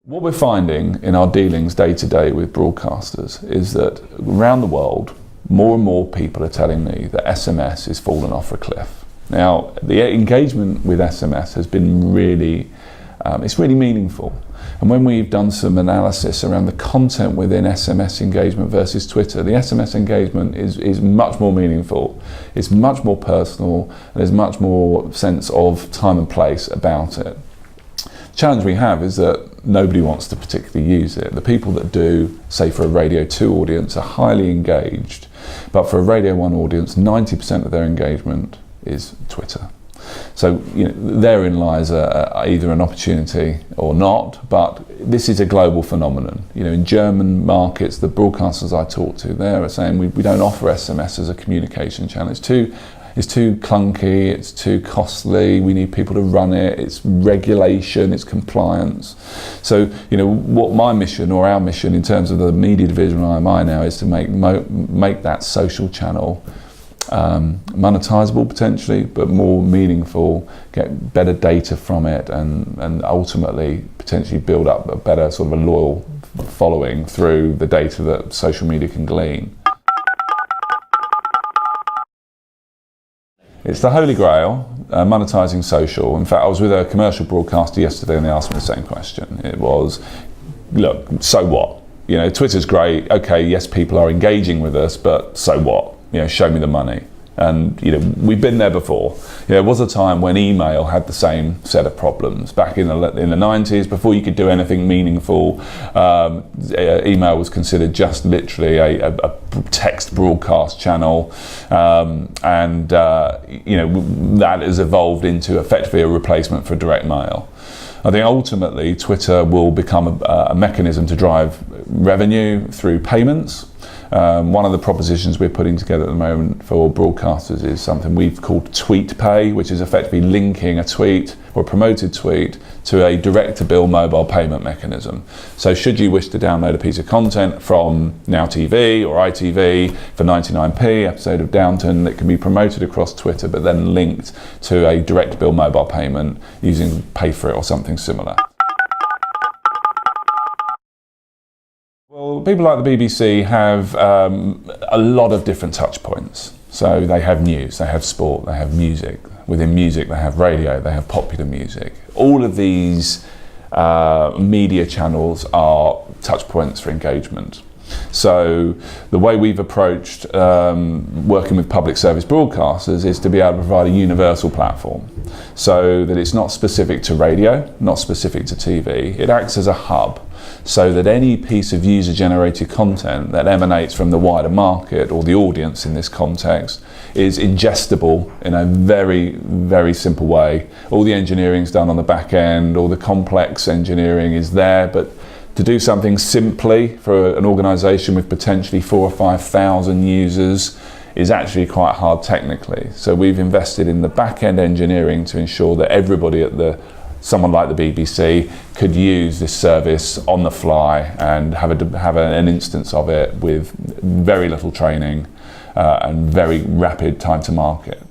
What we're finding in our dealings day to day with broadcasters is that around the world, more and more people are telling me that SMS is falling off a cliff. Now, the engagement with SMS has been it's really meaningful. And when we've done some analysis around the content within SMS engagement versus Twitter, the SMS engagement is much more meaningful, it's much more personal, and there's much more sense of time and place about it. The challenge we have is that nobody wants to particularly use it. The people that do, say for a Radio 2 audience, are highly engaged, but for a Radio 1 audience, 90% of their engagement is Twitter. So therein lies either an opportunity or not, but this is a global phenomenon. In German markets, the broadcasters I talk to there are saying we don't offer SMS as a communication channel. It's too clunky, it's too costly, we need people to run it, it's regulation, it's compliance. So, what my mission or our mission in terms of the media division of IMI now is to make that social channel monetizable potentially, but more meaningful, get better data from it, and ultimately potentially build up a better sort of a loyal following through the data that social media can glean. It's the holy grail, monetizing social. In fact, I was with a commercial broadcaster yesterday and they asked me the same question. It was, look, so what? Twitter's great, okay, yes, people are engaging with us, but so what? Show me the money. And we've been there before. There was a time when email had the same set of problems. Back in the 90s, before you could do anything meaningful, email was considered just literally a text broadcast channel, and that has evolved into effectively a replacement for direct mail. I think ultimately Twitter will become a mechanism to drive revenue through payments. One of the propositions we're putting together at the moment for broadcasters is something we've called Tweet Pay, which is effectively linking a tweet or a promoted tweet to a direct-to-bill mobile payment mechanism. So should you wish to download a piece of content from Now TV or ITV for 99p, episode of Downton, that can be promoted across Twitter but then linked to a direct-to-bill mobile payment using Pay For It or something similar. Well, people like the BBC have a lot of different touch points. So they have news, they have sport, they have music. Within music, they have radio, they have popular music. All of these media channels are touch points for engagement. So the way we've approached working with public service broadcasters is to be able to provide a universal platform so that it's not specific to radio, not specific to TV. It acts as a hub so that any piece of user-generated content that emanates from the wider market or the audience in this context is ingestible in a very, very simple way. All the engineering's done on the back end, all the complex engineering is there, but to do something simply for an organisation with potentially 4,000 or 5,000 users is actually quite hard technically. So we've invested in the back-end engineering to ensure that everybody at someone like the BBC could use this service on the fly and have an instance of it with very little training and very rapid time to market.